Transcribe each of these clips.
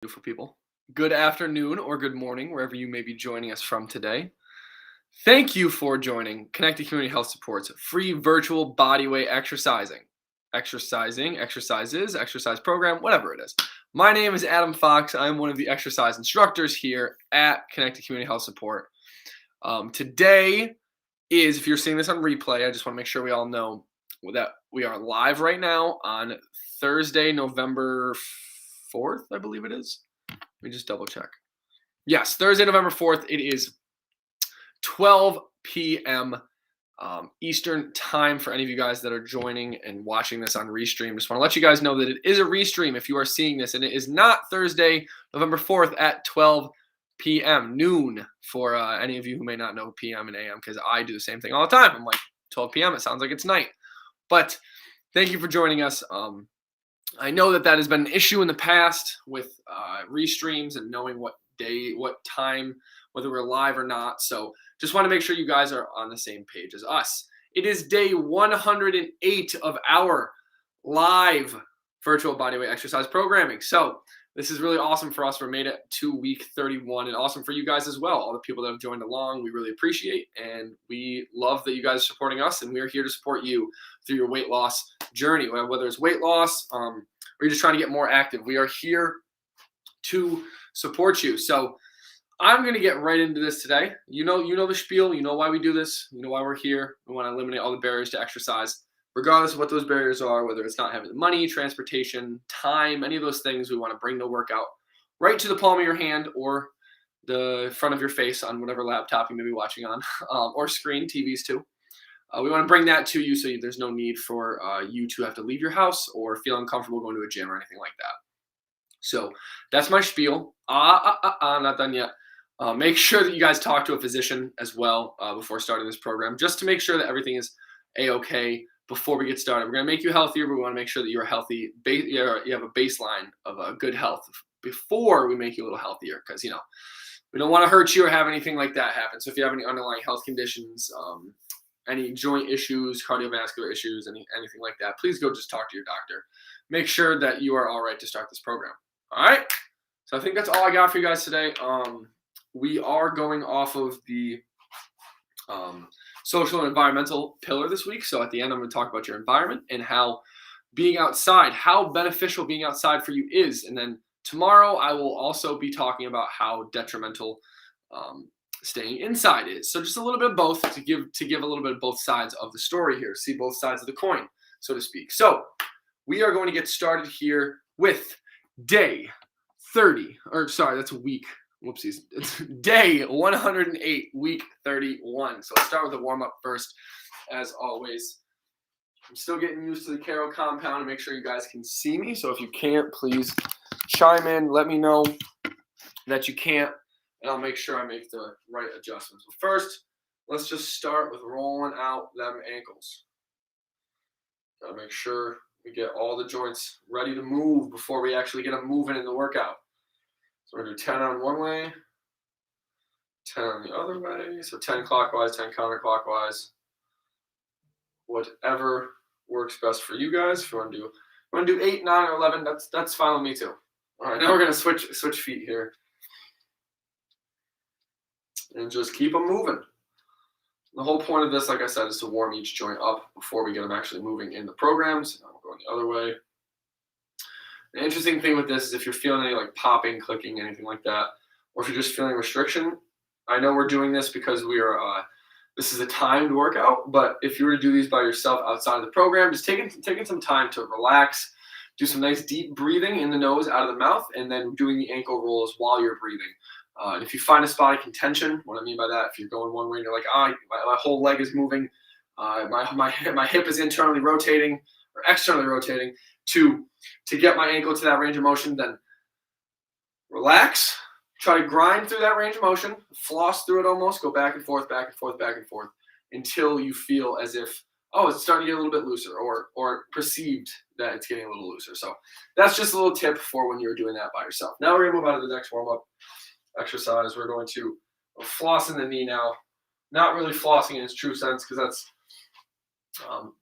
Beautiful people. Good afternoon or good morning, wherever you may be joining us from today. Thank you for joining Connected Community Health Support's free virtual bodyweight exercise program, whatever it is. My name is Adam Fox. I'm one of the exercise instructors here at Connected Community Health Support. Today is, if you're seeing this on replay, I just want to make sure we all know that we are live right now on Thursday, November 4th, I believe it is. Let me just double check. Yes, Thursday, November 4th. It is 12 p.m. Eastern time for any of you guys that are joining and watching this on Restream. Just want to let you guys know that it is a Restream if you are seeing this, and it is not Thursday, November 4th at 12 p.m. noon for any of you who may not know p.m. and a.m. because I do the same thing all the time. I'm like, 12 p.m. It sounds like it's night. But thank you for joining us. I know that has been an issue in the past with restreams and knowing what day, what time, whether we're live or not. So just want to make sure you guys are on the same page as us. It is day 108 of our live virtual bodyweight exercise programming. So this is really awesome for us. We made it to week 31 and awesome for you guys as well. All the people that have joined along, we really appreciate, and we love that you guys are supporting us, and we're here to support you through your weight loss journey, whether it's weight loss or you're just trying to get more active. We are here to support you. So I'm going to get right into this today. You know the spiel. You know why we do this. You know why we're here. We want to eliminate all the barriers to exercise, regardless of what those barriers are, whether it's not having the money, transportation, time, any of those things. We want to bring the workout right to the palm of your hand or the front of your face on whatever laptop you may be watching on, or screen, TVs too. We want to bring that to you so there's no need for you to have to leave your house or feel uncomfortable going to a gym or anything like that. So that's my spiel. Not done yet. Make sure that you guys talk to a physician as well before starting this program, just to make sure that everything is A-okay before we get started. We're going to make you healthier, but we want to make sure that you're healthy. You have a baseline of good health before we make you a little healthier, because, we don't want to hurt you or have anything like that happen. So if you have any underlying health conditions, any joint issues, cardiovascular issues, anything like that, please go just talk to your doctor. Make sure that you are all right to start this program. All right? So I think that's all I got for you guys today. We are going off of the social and environmental pillar this week. So at the end, I'm going to talk about your environment and how being outside, how beneficial being outside for you is. And then tomorrow, I will also be talking about how detrimental staying inside is. So just a little bit of both to give a little bit of both sides of the story here, see both sides of the coin, so to speak. So we are going to get started here with day 30, or sorry, that's a week. Whoopsies. It's day 108, week 31. So let's start with the warm-up first, as always. I'm still getting used to the Caro compound and make sure you guys can see me. So if you can't, please chime in. Let me know that you can't, and I'll make sure I make the right adjustments. But first, let's just start with rolling out them ankles. Gotta make sure we get all the joints ready to move before we actually get them moving in the workout. So we're going to do 10 on one way, 10 on the other way. So 10 clockwise, 10 counterclockwise. Whatever works best for you guys. If you want to do 8, 9, or 11, that's fine with me too. All right, now we're going to switch feet here. And just keep them moving. The whole point of this, like I said, is to warm each joint up before we get them actually moving in the programs. Now we're going the other way. The interesting thing with this is if you're feeling any like popping, clicking, anything like that, or if you're just feeling restriction, I know we're doing this because we are, this is a timed workout, but if you were to do these by yourself outside of the program, just taking some time to relax, do some nice deep breathing in the nose, out of the mouth, and then doing the ankle rolls while you're breathing. And if you find a spot of contention, what I mean by that, if you're going one way and you're like, my whole leg is moving, my hip is internally rotating or externally rotating, to get my ankle to that range of motion, then relax, try to grind through that range of motion, floss through it almost, go back and forth, back and forth, back and forth, until you feel as if, it's starting to get a little bit looser, or perceived that it's getting a little looser. So that's just a little tip for when you're doing that by yourself. Now we're going to move on to the next warm-up exercise. We're going to floss in the knee now. Not really flossing in its true sense, because that's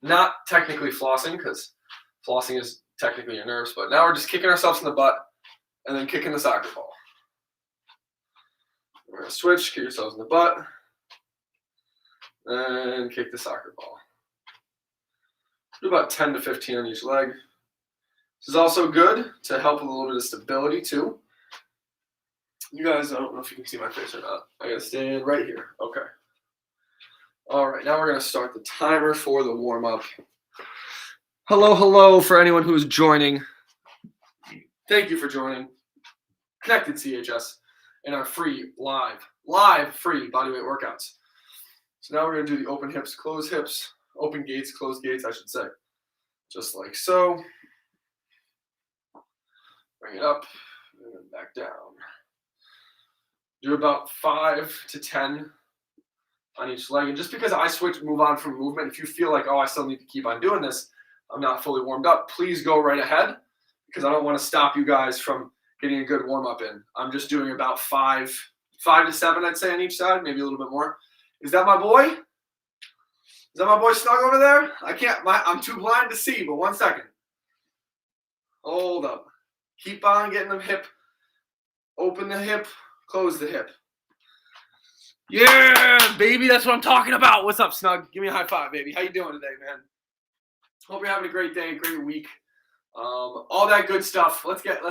not technically flossing, because flossing is technically your nerves, but now we're just kicking ourselves in the butt and then kicking the soccer ball. We're going to switch, kick yourselves in the butt, and kick the soccer ball. Do about 10 to 15 on each leg. This is also good to help with a little bit of stability too. You guys, I don't know if you can see my face or not. I gotta stand right here. Okay. All right, now we're gonna start the timer for the warm-up. Hello for anyone who is joining. Thank you for joining. Connected CHS in our free live free bodyweight workouts. So now we're gonna do the open hips, open gates, closed gates, I should say. Just like so. Bring it up and then back down. Do about 5 to 10 on each leg. And just because I move on from movement, if you feel like, oh, I still need to keep on doing this, I'm not fully warmed up, please go right ahead, because I don't want to stop you guys from getting a good warm-up in. I'm just doing about 5 to 7, I'd say, on each side, maybe a little bit more. Is that my boy? Is that my boy Snug over there? I'm too blind to see, but 1 second. Hold up. Keep on getting the hip. Open the hip. Close the hip. Yeah, baby, that's what I'm talking about. What's up, Snug? Give me a high five, baby. How you doing today, man? Hope you're having a great day, great week. All that good stuff. Let's get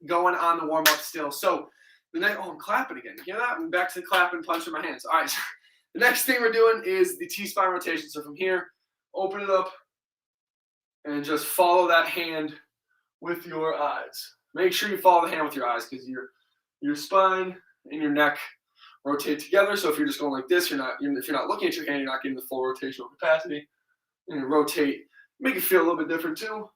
going on the warm-up still. So I'm clapping again. You hear that? I'm back to the clapping, punching my hands. All right. The next thing we're doing is the T-spine rotation. So from here, open it up and just follow that hand with your eyes. Make sure you follow the hand with your eyes, because your spine and your neck rotate together. So if you're just going like this, if you're not looking at your hand, you're not getting the full rotational capacity. And you rotate, make it feel a little bit different too.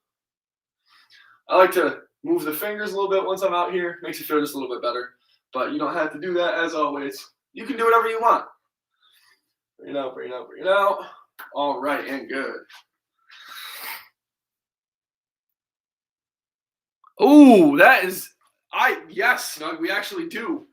I like to move the fingers a little bit once I'm out here. Makes it feel just a little bit better. But you don't have to do that, as always. You can do whatever you want. Bring it out, bring it out, bring it out. All right, and good. Oh, yes, Snug, we actually do.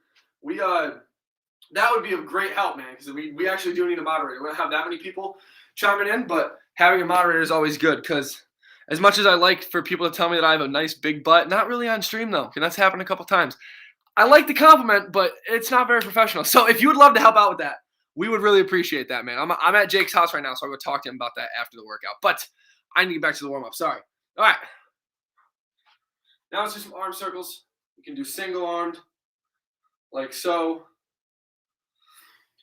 That would be of great help, man, because we actually do need a moderator. We don't have that many people chiming in, but having a moderator is always good, because as much as I like for people to tell me that I have a nice big butt, not really on stream, though, and that's happened a couple times. I like the compliment, but it's not very professional. So if you would love to help out with that, we would really appreciate that, man. I'm at Jake's house right now, so I'll go talk to him about that after the workout. But I need to get back to the warm-up. Sorry. All right. Now let's do some arm circles. You can do single-armed, like so.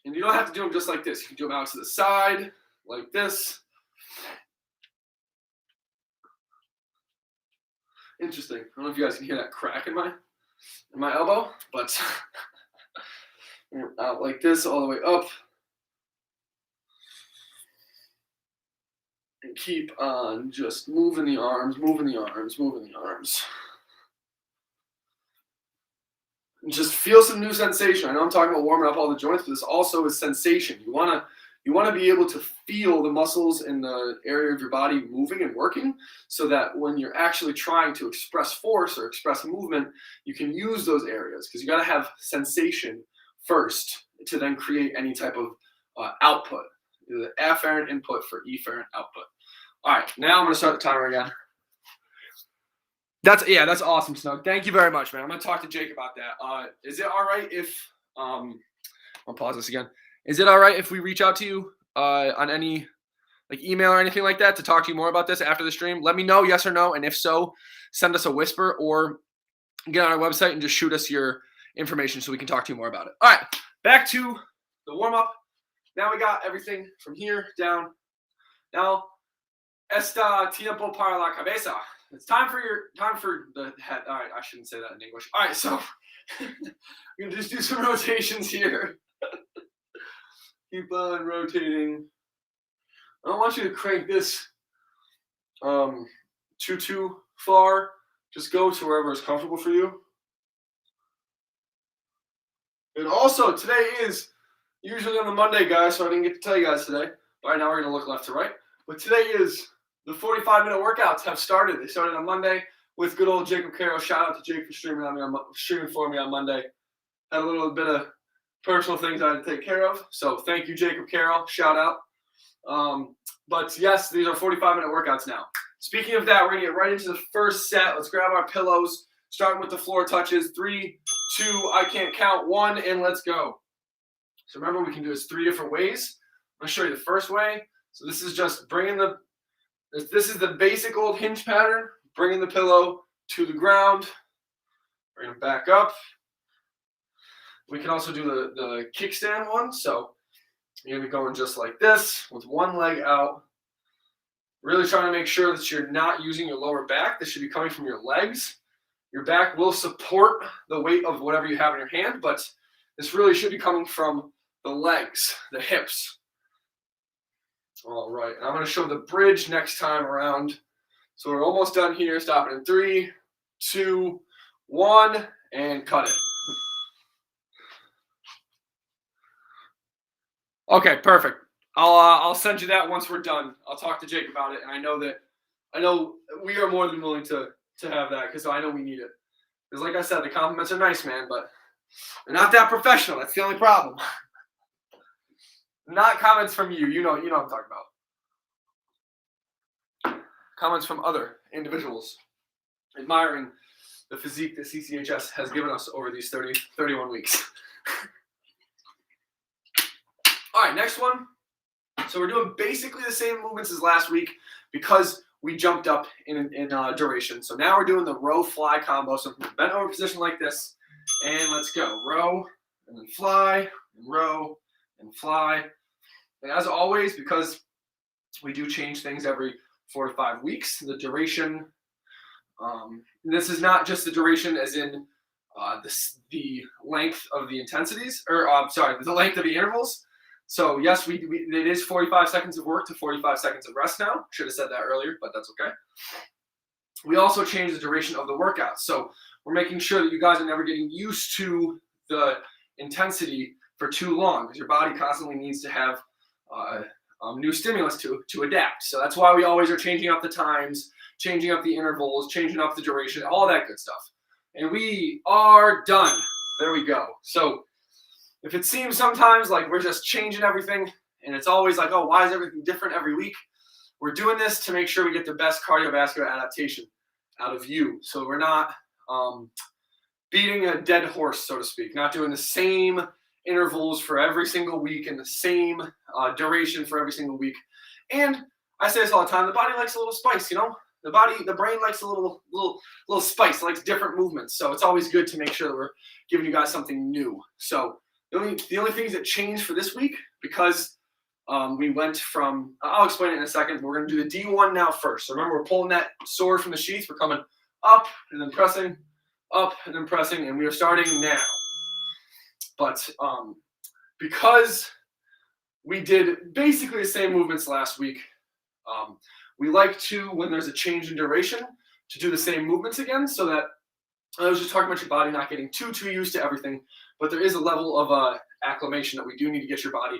And you don't have to do them just like this. You can do them out to the side, like this. Interesting. I don't know if you guys can hear that crack in my elbow, but out like this all the way up. And keep on just moving the arms, moving the arms, moving the arms. And just feel some new sensation. I know I'm talking about warming up all the joints, but this also is sensation. You want to be able to feel the muscles in the area of your body moving and working, so that when you're actually trying to express force or express movement, you can use those areas, because you got to have sensation first to then create any type of output. The afferent input for efferent output. All right, now I'm going to start the timer again. That's awesome, Snug. Thank you very much, man. I'm going to talk to Jake about that. Is it all right if I'll pause this again. Is it all right if we reach out to you on any email or anything like that to talk to you more about this after the stream? Let me know, yes or no, and if so, send us a whisper or get on our website and just shoot us your information so we can talk to you more about it. All right, back to the warm-up. Now we got everything from here down. Now, esta tiempo para la cabeza. It's time for the head. All right, I shouldn't say that in English. All right, so we're going to just do some rotations here. Keep on rotating. I don't want you to crank this too far. Just go to wherever is comfortable for you. And also, today is usually on the Monday, guys, so I didn't get to tell you guys today. But right now we're going to look left to right. But today is the 45-minute workouts have started. They started on Monday with good old Jacob Carroll. Shout out to Jake for streaming for me on Monday. Had a little bit of personal things I had to take care of. So thank you, Jacob Carroll. Shout out. But yes, these are 45-minute workouts now. Speaking of that, we're going to get right into the first set. Let's grab our pillows. starting with the floor touches. 3, 2, I can't count, 1, and let's go. So remember, we can do this 3 different ways. I'm going to show you the first way. So this is just bringing this is the basic old hinge pattern, bringing the pillow to the ground, bring it back up. We can also do the kickstand one. So you're going to be going just like this with one leg out. Really trying to make sure that you're not using your lower back. This should be coming from your legs. Your back will support the weight of whatever you have in your hand, but this really should be coming from the legs, the hips. All right, and I'm going to show the bridge next time around. So we're almost done here. Stop it in 3, 2, 1, and cut it. Okay, perfect. I'll send you that once we're done. I'll talk to Jake about it, and I know we are more than willing to have that because I know we need it. Because like I said, the compliments are nice, man, but they're not that professional. That's the only problem. Not comments from you. You know what I'm talking about. Comments from other individuals admiring the physique that CCHS has given us over these 31 weeks. All right, next one. So we're doing basically the same movements as last week because we jumped up in duration. So now we're doing the row fly combo. So bent over position like this, and let's go. Row, and then fly, and row, and fly. And as always, because we do change things every 4 to 5 weeks, the duration, this is not just the duration as in the length of the intensities, or the length of the intervals. So yes, it is 45 seconds of work to 45 seconds of rest now. Should have said that earlier, but that's okay. We also changed the duration of the workout. So we're making sure that you guys are never getting used to the intensity for too long because your body constantly needs to have new stimulus to adapt. So that's why we always are changing up the times, changing up the intervals, changing up the duration, all that good stuff. And we are done. There we go. So if it seems sometimes like we're just changing everything and it's always like, oh, why is everything different every week? We're doing this to make sure we get the best cardiovascular adaptation out of you. So we're not beating a dead horse, so to speak, not doing the same intervals for every single week and the same duration for every single week. And I say this all the time, the body likes a little spice, the brain likes a little spice, it likes different movements. So it's always good to make sure that we're giving you guys something new. So the only things that changed for this week, because we went from, I'll explain it in a second, we're going to do the D1 now first. So remember, we're pulling that sword from the sheath, we're coming up and then pressing, up and then pressing, and we are starting now. But because we did basically the same movements last week, we like to, when there's a change in duration, to do the same movements again, so that I was just talking about your body not getting too used to everything, but there is a level of acclimation that we do need to get your body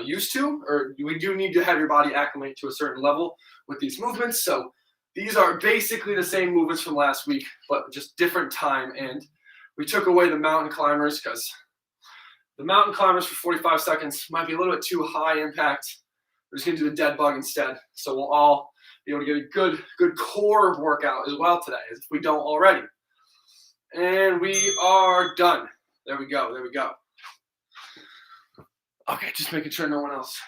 used to, or we do need to have your body acclimate to a certain level with these movements. So these are basically the same movements from last week, but just different time. And we took away the mountain climbers because the mountain climbers for 45 seconds might be a little bit too high impact. We're just going to do the dead bug instead. So we'll all be able to get a good core workout as well today, if we don't already. And we are done. There we go. Okay, just making sure no one else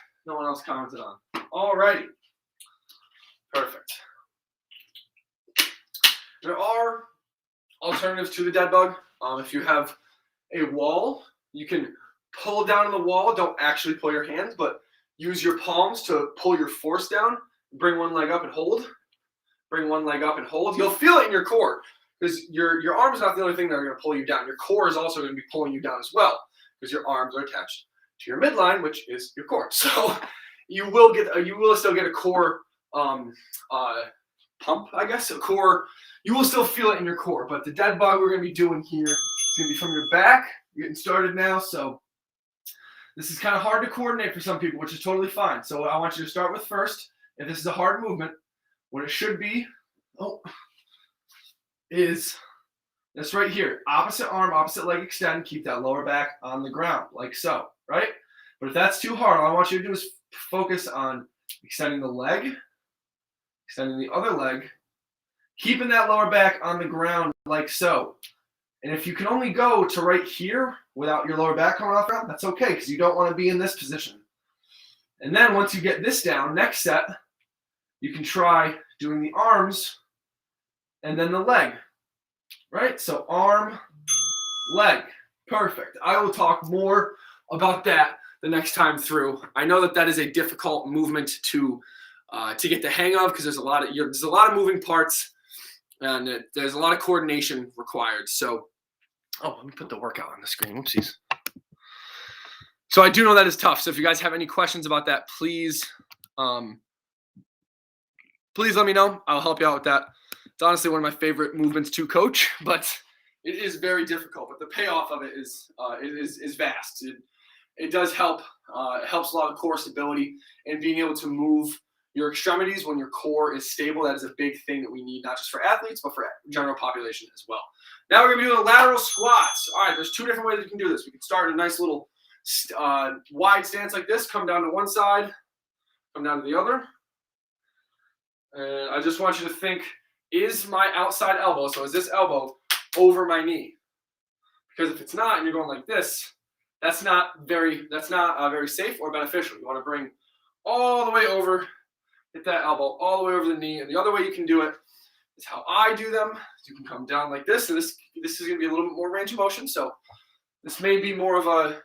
commented on. Alrighty. Perfect. There are alternatives to the dead bug. If you have a wall, you can pull down on the wall. Don't actually pull your hands, but use your palms to pull your force down. Bring one leg up and hold. You'll feel it in your core because your arm is not the only thing that are going to pull you down. Your core is also going to be pulling you down as well because your arms are attached to your midline, which is your core. So you will still get a core pump, I guess. A core. You will still feel it in your core, but the dead bug we're going to be doing here is going to be from your back. You're getting started now, so this is kind of hard to coordinate for some people, which is totally fine. So what I want you to start with first, if this is a hard movement, what it should be is this right here. Opposite arm, opposite leg extend. Keep that lower back on the ground, like so, right? But if that's too hard, all I want you to do is focus on extending the leg, extending the other leg, keeping that lower back on the ground like so. And if you can only go to right here without your lower back coming off the ground, that's okay, because you don't want to be in this position. And then once you get this down, next set, you can try doing the arms and then the leg, right? So arm, leg, perfect. I will talk more about that the next time through. I know that that is a difficult movement to get the hang of, because there's a lot of moving parts, and there's a lot of coordination required. So, let me put the workout on the screen. Whoopsies. So I do know that is tough. So if you guys have any questions about that, please let me know. I'll help you out with that. It's honestly one of my favorite movements to coach, but it is very difficult. But the payoff of it is vast. It does help. It helps a lot of core stability and being able to move your extremities when your core is stable. That is a big thing that we need, not just for athletes, but for general population as well. Now we're going to be doing the lateral squats. All right, there's two different ways we can do this. We can start in a nice little wide stance like this, come down to one side, come down to the other. And I just want you to think, is my outside elbow, so is this elbow over my knee? Because if it's not, and you're going like this, that's not very safe or beneficial. You want to bring all the way over, hit that elbow all the way over the knee. And the other way you can do it is how I do them. You can come down like this, and this is going to be a little bit more range of motion. So this may be more of a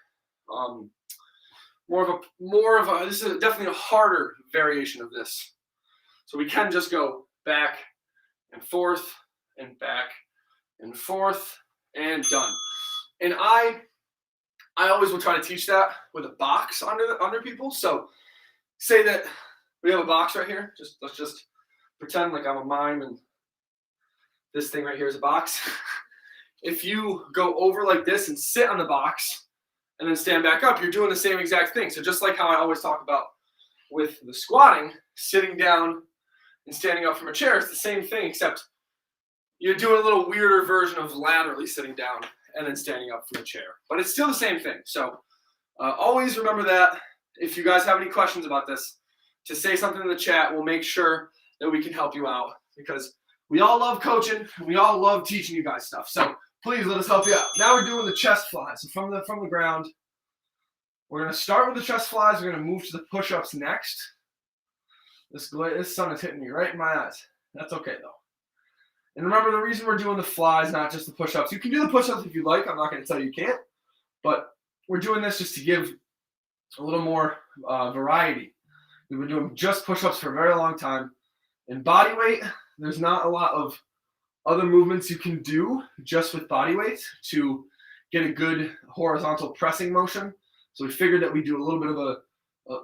this is definitely a harder variation of this. So we can just go back and forth and back and forth and done. And I always will try to teach that with a box under people. So say that we have a box right here. Let's just pretend like I'm a mime and this thing right here is a box. If you go over like this and sit on the box and then stand back up, you're doing the same exact thing. So just like how I always talk about with the squatting, sitting down and standing up from a chair, it's the same thing, except you're doing a little weirder version of laterally sitting down and then standing up from a chair. But it's still the same thing. So always remember that. If you guys have any questions about this, to say something in the chat. We'll make sure that we can help you out, because we all love coaching. We all love teaching you guys stuff. So please let us help you out. Now we're doing the chest flies. So from the ground, we're going to start with the chest flies. We're going to move to the push-ups next. This sun is hitting me right in my eyes. That's okay, though. And remember, the reason we're doing the flies, not just the push-ups. You can do the push-ups if you like. I'm not going to tell you can't. But we're doing this just to give a little more variety. We've been doing just push-ups for a very long time. In body weight, there's not a lot of other movements you can do just with body weight to get a good horizontal pressing motion. So we figured that we do a little bit of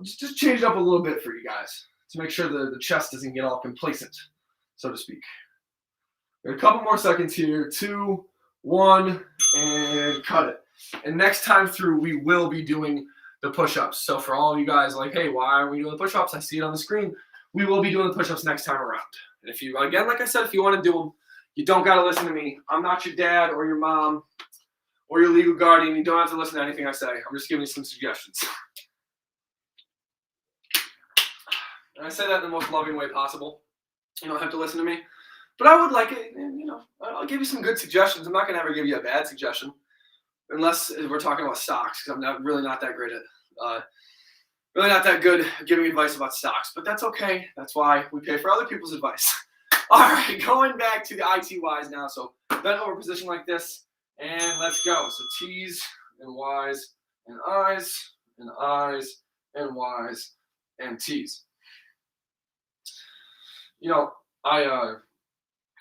just change it up a little bit for you guys to make sure the chest doesn't get all complacent, so to speak. We have a couple more seconds here. 2, 1, and cut it. And next time through, we will be doing the push-ups. So for all of you guys like, hey, why are we doing the push-ups? I see it on the screen. We will be doing the push-ups next time around. And if you, again, like I said, if you want to do them, you don't got to listen to me. I'm not your dad or your mom or your legal guardian. You don't have to listen to anything I say. I'm just giving you some suggestions. And I say that in the most loving way possible. You don't have to listen to me. But I would like it, I'll give you some good suggestions. I'm not going to ever give you a bad suggestion. Unless we're talking about stocks, because I'm really not that great at really not that good at giving advice about stocks, but that's okay. That's why we pay for other people's advice. All right, going back to the ITYs now. So bent over position like this, and let's go. So T's and Y's and I's and I's and Y's and T's. I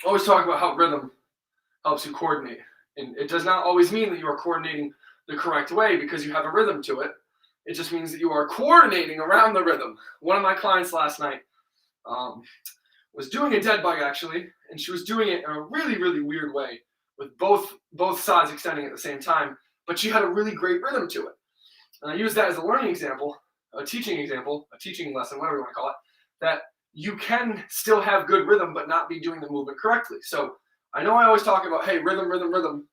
always talk about how rhythm helps you coordinate. And it does not always mean that you are coordinating the correct way because you have a rhythm to it. It just means that you are coordinating around the rhythm. One of my clients last night was doing a dead bug, actually, and she was doing it in a really, really weird way with both sides extending at the same time, but she had a really great rhythm to it. And I use that as a learning example, a teaching lesson, whatever you want to call it, that you can still have good rhythm but not be doing the movement correctly. So I know I always talk about, hey, rhythm, rhythm, rhythm,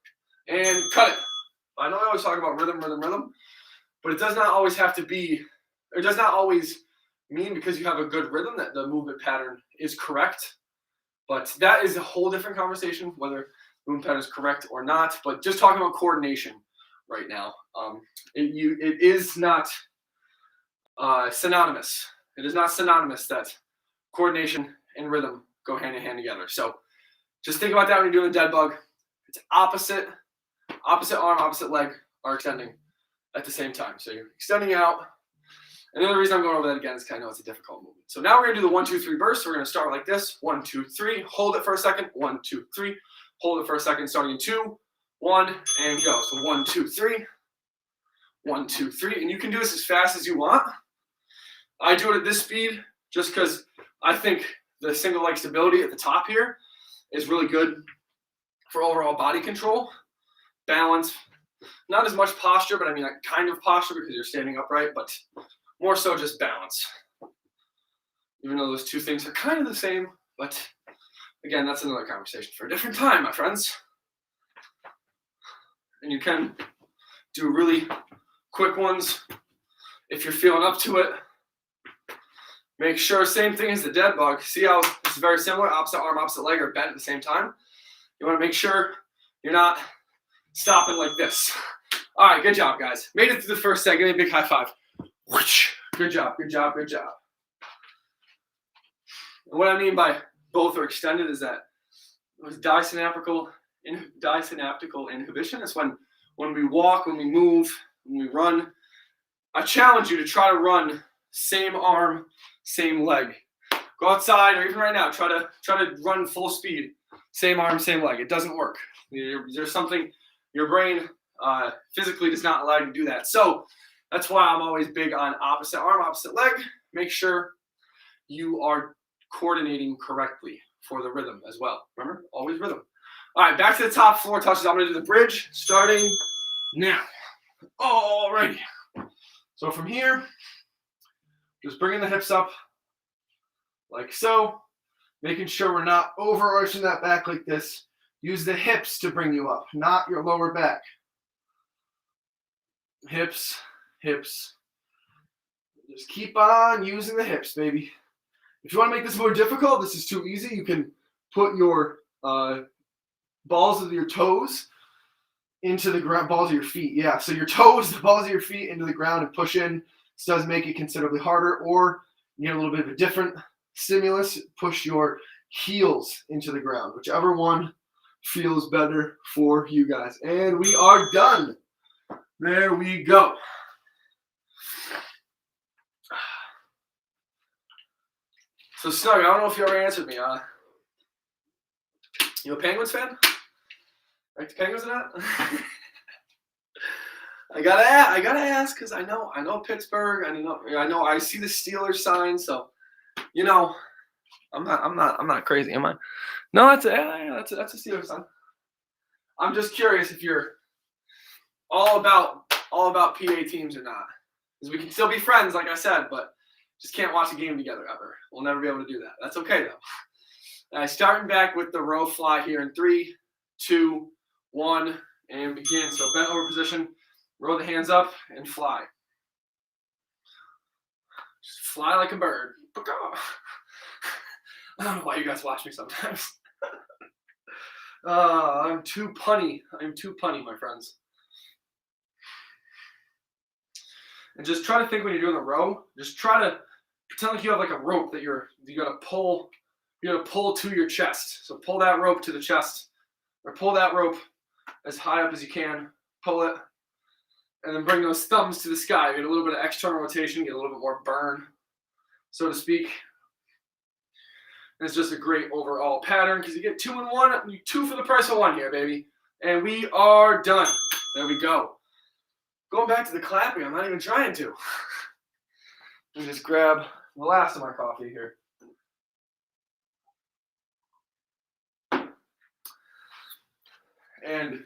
and cut it. I know I always talk about rhythm, rhythm, rhythm, but it does not always have to be, it does not always mean because you have a good rhythm that the movement pattern is correct. But that is a whole different conversation, whether the movement pattern is correct or not. But just talking about coordination right now, it is not synonymous. It is not synonymous that coordination and rhythm go hand in hand together. So just think about that when you're doing a dead bug. It's opposite arm, opposite leg are extending at the same time. So you're extending out. And the other reason I'm going over that again is because I know it's a difficult movement. So now we're going to do the 1, 2, 3 burst. So we're going to start like this. 1, 2, 3. Hold it for a second. 1, 2, 3. Hold it for a second. Starting in 2, 1, and go. So 1, 2, 3. 1, 2, 3. And you can do this as fast as you want. I do it at this speed just because I think the single leg stability at the top here is really good for overall body control, balance, not as much posture, but I mean like kind of posture because you're standing upright, but more so just balance. Even though those two things are kind of the same, but again, that's another conversation for a different time, my friends. And you can do really quick ones if you're feeling up to it. Make sure, same thing as the dead bug. See how it's very similar, opposite arm, opposite leg are bent at the same time. You want to make sure you're not stopping like this. All right, good job, guys. Made it through the first set. Give me a big high five. Good job, good job, good job. And what I mean by both are extended is that it was disynaptical inhibition. It's when we walk, when we move, when we run. I challenge you to try to run same arm, same leg. Go outside, or even right now, try to run full speed, same arm, same leg. It doesn't work. There's something your brain physically does not allow you to do that. So that's why I'm always big on opposite arm, opposite leg. Make sure you are coordinating correctly for the rhythm as well. Remember, always rhythm. All right, back to the top floor touches. I'm going to do the bridge starting now. Alrighty. So from here, just bringing the hips up like so, making sure we're not overarching that back like this. Use the hips to bring you up, not your lower back. Hips, hips. Just keep on using the hips, baby. If you want to make this more difficult, this is too easy. You can put your balls of your toes into the ground, balls of your feet. Yeah, so your toes, the balls of your feet into the ground and push in. This does make it considerably harder, or you get a little bit of a different stimulus. Push your heels into the ground, whichever one feels better for you guys. And we are done. There we go. So Snug, I don't know if you ever answered me. You a Penguins fan? Like the Penguins or not? I gotta ask because I know Pittsburgh. I know I see the Steelers sign, so you know I'm not crazy, am I? No, that's a Steelers sign. I'm just curious if you're all about PA teams or not, because we can still be friends, like I said, but just can't watch a game together ever. We'll never be able to do that. That's okay though. Starting back with the row fly here in 3, 2, 1, and begin. So bent over position. Roll the hands up and fly. Just fly like a bird. I don't know why you guys watch me sometimes. I'm too punny. My friends. And just try to think when you're doing the row. Just try to pretend like you have like a rope that you gotta pull. You gotta pull to your chest. So pull that rope to the chest, or pull that rope as high up as you can. Pull it. And then bring those thumbs to the sky. Get a little bit of external rotation, get a little bit more burn, so to speak. And it's just a great overall pattern because you get 2 in 1, 2 for the price of 1 here, baby. And we are done. There we go. Going back to the clapping, I'm not even trying to. Let me just grab the last of my coffee here. And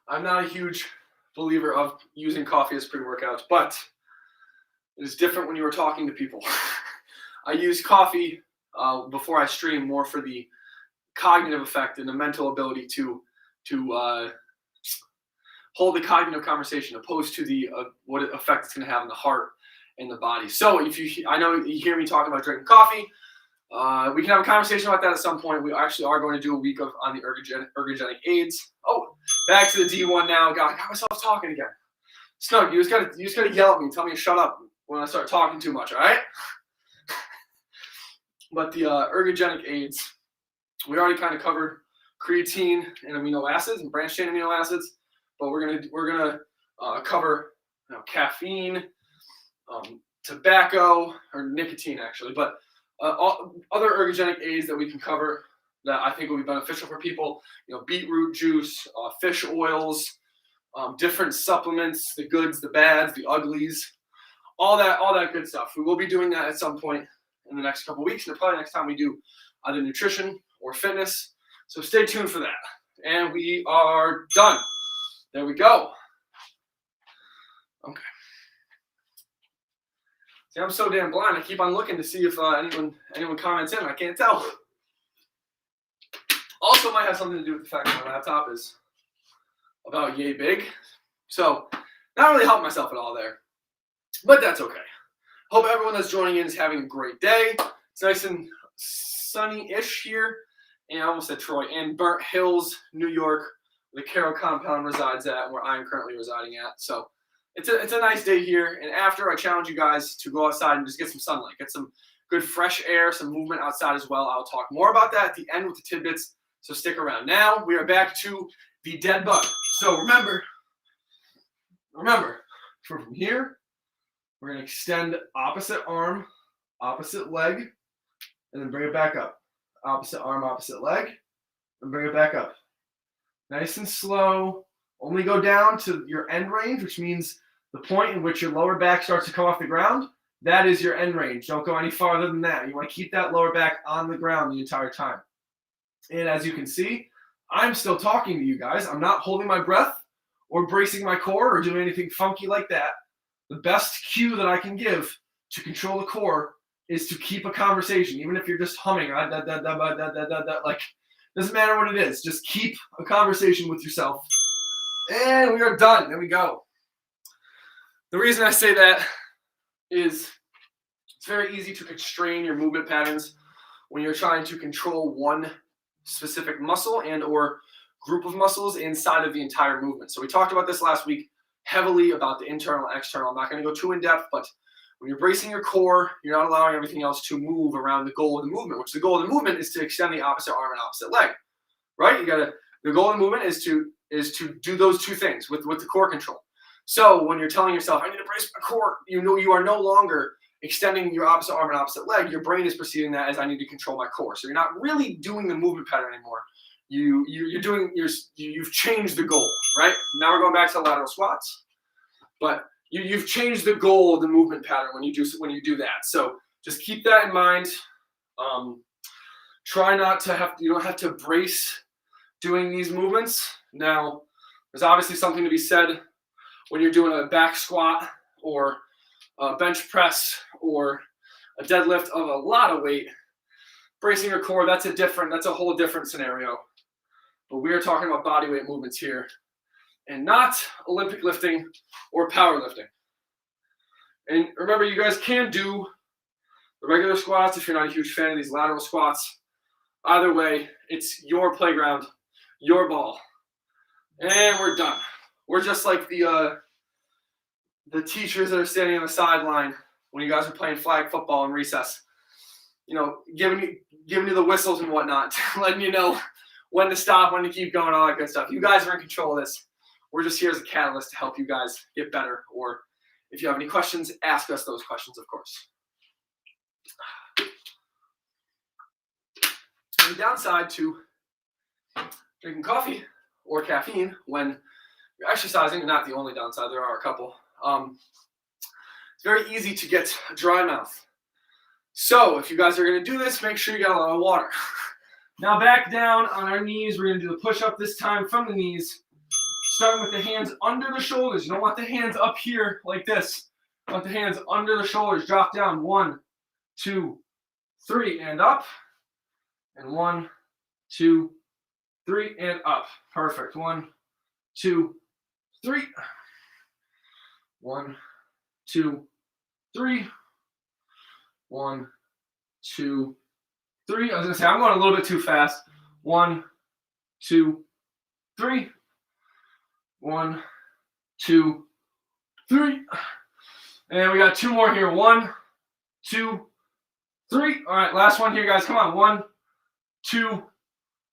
I'm not a huge believer of using coffee as pre-workouts, but it is different when you are talking to people. I use coffee before I stream more for the cognitive effect and the mental ability to hold the cognitive conversation, opposed to the what effect it's going to have on the heart and the body. So I know you hear me talking about drinking coffee. We can have a conversation about that at some point. We actually are going to do a week on the ergogenic aids. Oh, back to the D1 now. God, I got myself talking again. Snug, you just gotta yell at me and tell me to shut up when I start talking too much, all right? But the ergogenic aids, we already kind of covered creatine and amino acids and branched chain amino acids, but we're gonna cover caffeine, tobacco, or nicotine actually, but all other ergogenic aids that we can cover that I think will be beneficial for people. Beetroot juice, fish oils, different supplements, the goods, the bads, the uglies, all that good stuff. We will be doing that at some point in the next couple of weeks, and probably next time we do either nutrition or fitness. So stay tuned for that. And we are done. There we go. Okay. See, I'm so damn blind. I keep on looking to see if anyone comments in. I can't tell. Also, might have something to do with the fact that my laptop is about yay big. So, not really helping myself at all there. But that's okay. Hope everyone that's joining in is having a great day. It's nice and sunny-ish here. And I almost said Troy. And Burnt Hills, New York, the Carroll compound resides at, where I'm currently residing at. So, it's a nice day here. And after, I challenge you guys to go outside and just get some sunlight. Get some good fresh air, some movement outside as well. I'll talk more about that at the end with the tidbits. So stick around. Now, we are back to the dead bug. So remember, from here, we're going to extend opposite arm, opposite leg, and then bring it back up. Opposite arm, opposite leg, and bring it back up. Nice and slow. Only go down to your end range, which means the point in which your lower back starts to come off the ground. That is your end range. Don't go any farther than that. You want to keep that lower back on the ground the entire time. And as you can see, I'm still talking to you guys. I'm not holding my breath or bracing my core or doing anything funky like that. The best cue that I can give to control the core is to keep a conversation, even if you're just humming, like, doesn't matter what it is. Just keep a conversation with yourself. And we are done. There we go. The reason I say that is it's very easy to constrain your movement patterns when you're trying to control one specific muscle and or group of muscles inside of the entire movement. So we talked about this last week heavily about the internal and external. I'm not going to go too in depth, but when you're bracing your core, you're not allowing everything else to move around the goal of the movement, which the goal of the movement is to extend the opposite arm and opposite leg, right? The goal of the movement is to do those two things with the core control. So when you're telling yourself, I need to brace my core, you are no longer extending your opposite arm and opposite leg. Your brain is perceiving that as I need to control my core. So you're not really doing the movement pattern anymore. You've changed the goal, right? Now we're going back to lateral squats, but you've changed the goal of the movement pattern when you do that. So just keep that in mind. Try not to you don't have to brace doing these movements. Now, there's obviously something to be said when you're doing a back squat or a bench press or a deadlift of a lot of weight. Bracing your core, that's a whole different scenario. But we are talking about body weight movements here and not Olympic lifting or powerlifting. And remember, you guys can do the regular squats if you're not a huge fan of these lateral squats. Either way, it's your playground, your ball. And we're done. We're just like the teachers that are standing on the sideline when you guys are playing flag football in recess. Giving you the whistles and whatnot, letting you know when to stop, when to keep going, all that good stuff. You guys are in control of this. We're just here as a catalyst to help you guys get better. Or if you have any questions, ask us those questions, of course. And the downside to drinking coffee or caffeine when you're exercising, not the only downside, there are a couple. It's very easy to get a dry mouth. So if you guys are going to do this, make sure you got a lot of water. Now back down on our knees. We're going to do the push-up this time from the knees, starting with the hands under the shoulders. You don't want the hands up here like this. You want the hands under the shoulders. Drop down. 1, 2, 3, and up. And 1, 2, 3, and up. Perfect. 1, 2, 3. 1, 2, 3. 1, 2, 3. I was gonna say I'm going a little bit too fast. 1, 2, 3. 1, 2, 3. And we got 2 more here. 1, 2, 3. All right, last one here, guys. Come on. 1, 2,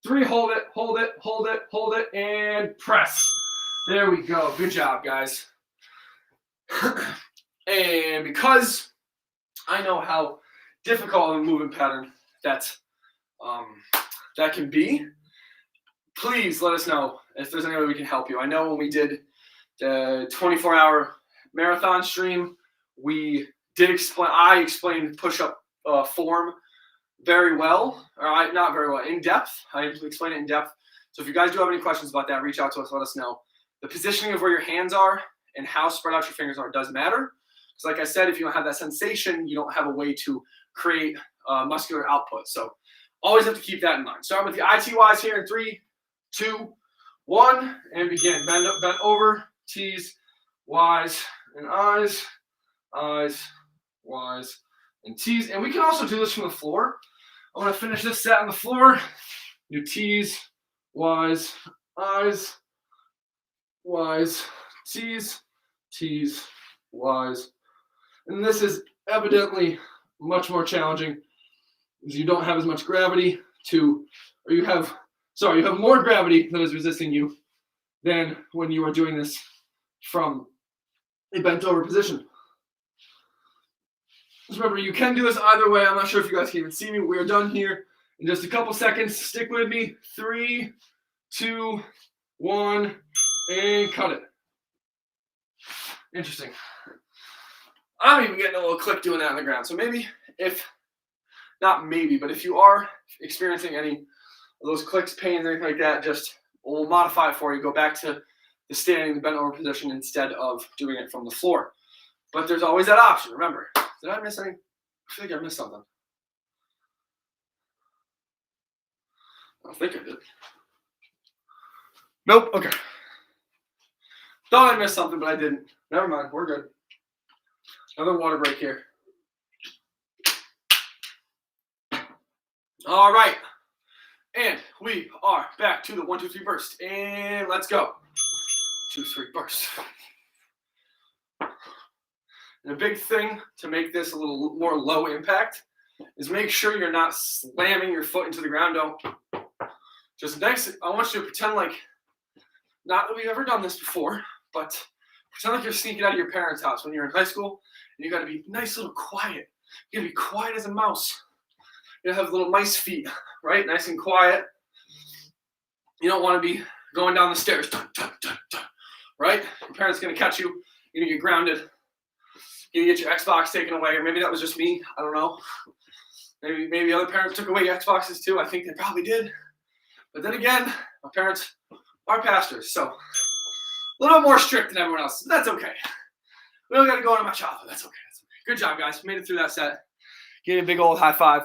3. Hold it, hold it, hold it, hold it, and press. There we go. Good job, guys. And because I know how difficult of a movement pattern that can be, please let us know if there's any way we can help you. I know when we did the 24-hour marathon stream, I explained push-up form very well, or not very well, in depth. I explained it in depth. So if you guys do have any questions about that, reach out to us, let us know. The positioning of where your hands are and how spread out your fingers are does matter. Because like I said, if you don't have that sensation, you don't have a way to create muscular output. So always have to keep that in mind. Start with the ITYs here in 3, 2, 1, and begin. Bend up, bend over, T's, Y's, and I's, Y's, and T's. And we can also do this from the floor. I'm going to finish this set on the floor. Do T's, Y's, I's, Y's, T's, T's, Y's. And this is evidently much more challenging because you don't have as much gravity you have more gravity that is resisting you than when you are doing this from a bent over position. Just remember, you can do this either way. I'm not sure if you guys can even see me. We are done here in just a couple seconds. Stick with me. 3, 2, 1, and cut it. Interesting. I'm even getting a little click doing that on the ground. So maybe if you are experiencing any of those clicks, pains, anything like that, we'll modify it for you. Go back to the standing, the bent over position instead of doing it from the floor. But there's always that option. Remember, did I miss anything? I feel like I missed something. I don't think I did. Nope. Okay. Thought I missed something, but I didn't. Never mind. We're good. Another water break here. All right. And we are back to the 1, 2, 3 burst. And let's go. 2, 3 burst. And a big thing to make this a little more low impact is make sure you're not slamming your foot into the ground. I want you to pretend like, not that we've ever done this before, but pretend like you're sneaking out of your parents' house when you're in high school, and you got to be nice, little quiet. You got to be quiet as a mouse. You have little mice feet, right? Nice and quiet. You don't want to be going down the stairs, dun, dun, dun, dun, right? Your parents are going to catch you. You're going to get grounded. You're going to get your Xbox taken away, or maybe that was just me. I don't know. Maybe other parents took away Xboxes too. I think they probably did. But then again, my parents are pastors, so a little more strict than everyone else. That's okay. We don't got to go into my childhood. That's okay. That's okay. Good job, guys. Made it through that set. Give me a big old high five.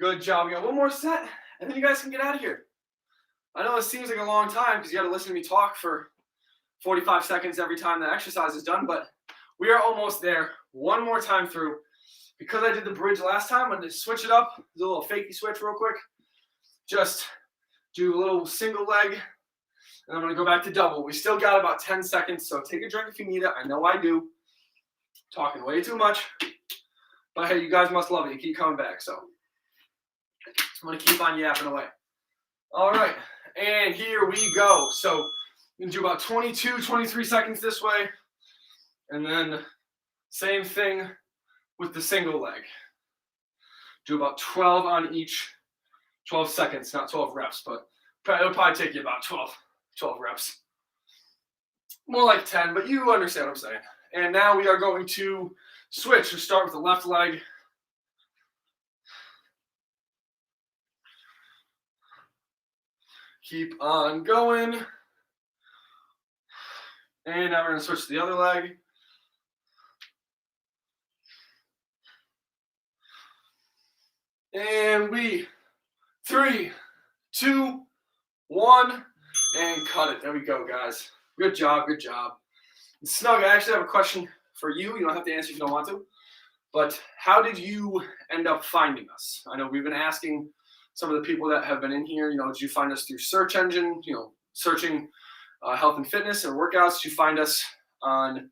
Good job. We got one more set, and then you guys can get out of here. I know this seems like a long time because you got to listen to me talk for 45 seconds every time the exercise is done, but we are almost there. One more time through. Because I did the bridge last time, I'm going to switch it up. Do a little fakey switch real quick. Just do a little single leg, and I'm going to go back to double. We still got about 10 seconds, so take a drink if you need it. I know I do. Talking way too much. But hey, you guys must love it. You keep coming back, so I'm going to keep on yapping away. All right, and here we go. So you can do about 22, 23 seconds this way, and then same thing with the single leg. Do about 12 on each, 12 seconds, not 12 reps, but it'll probably take you about 12 reps. More like 10, but you understand what I'm saying. And now we are going to switch. We'll start with the left leg. Keep on going. And now we're going to switch to the other leg. And 3, 2, 1, and cut it. There we go, guys. Good job, good job. And Snug, I actually have a question for you. You don't have to answer if you don't want to. But how did you end up finding us? I know we've been asking some of the people that have been in here, did you find us through search engine, searching health and fitness or workouts? Did you find us on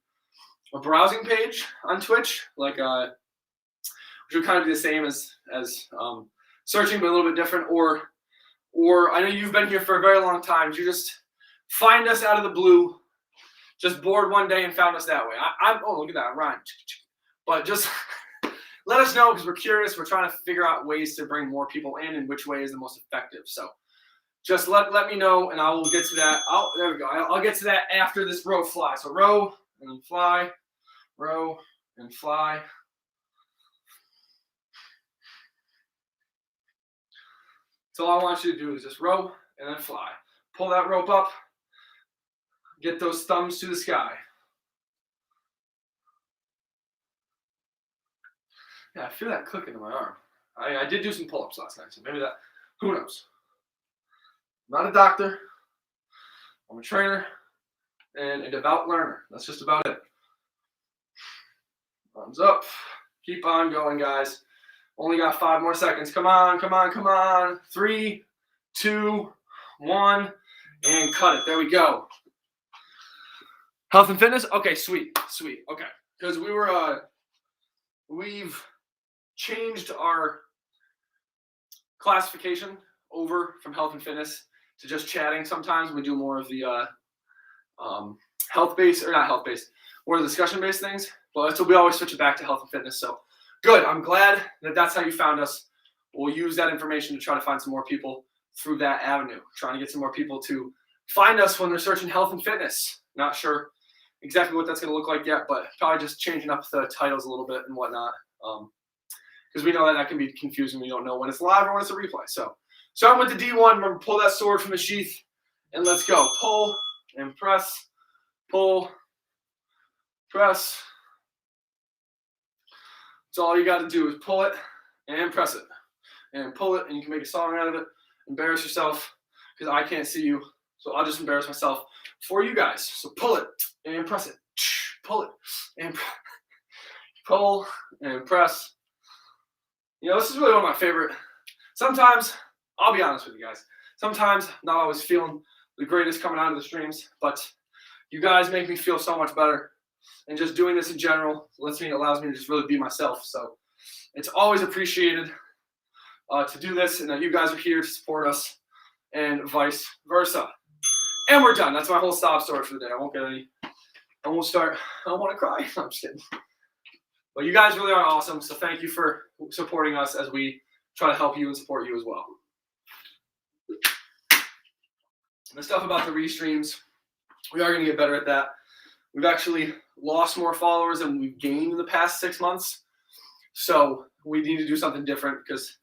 a browsing page on Twitch, which would kind of be the same as searching, but a little bit different? Or I know you've been here for a very long time. Did you just find us out of the blue, just bored one day and found us that way? Oh, look at that, Ryan. But just let us know, because we're curious. We're trying to figure out ways to bring more people in and which way is the most effective. So just let me know, and I will get to that. There we go. I'll get to that after this row fly. So row and fly, row and fly. So all I want you to do is just row and then fly. Pull that rope up. Get those thumbs to the sky. Yeah, I feel that clicking in my arm. I did do some pull-ups last night, so maybe that, who knows? I'm not a doctor. I'm a trainer and a devout learner. That's just about it. Thumbs up. Keep on going, guys. Only got 5 more seconds. Come on, come on, come on. 3, 2, 1, and cut it. There we go. Health and fitness? Okay, sweet. Okay. Because we've changed our classification over from health and fitness to just chatting. Sometimes we do more of the health-based, or not health-based, more of the discussion-based things. But so we always switch it back to health and fitness. So good. I'm glad that that's how you found us. We'll use that information to try to find some more people through that avenue. Trying to get some more people to find us when they're searching health and fitness. Not sure exactly what that's going to look like yet, but probably just changing up the titles a little bit and whatnot. Because we know that can be confusing. We don't know when it's live or when it's a replay. So starting with the D1, remember, pull that sword from the sheath and let's go. Pull and press, pull, press. So all you got to do is pull it and press it and pull it, and you can make a song out of it. Embarrass yourself because I can't see you. So I'll just embarrass myself for you guys. So pull it and press it. Pull it and pull and press. This is really one of my favorite. Sometimes, I'll be honest with you guys, sometimes not always feeling the greatest coming out of the streams, but you guys make me feel so much better. And just doing this in general allows me to just really be myself. So it's always appreciated to do this, and that you guys are here to support us, and vice versa. And we're done. That's my whole sob story for the day. I won't start. I don't want to cry. I'm just kidding. But you guys really are awesome. So thank you for supporting us as we try to help you and support you as well. And the stuff about the restreams, we are going to get better at that. We've actually lost more followers than we've gained in the past 6 months. So we need to do something different, because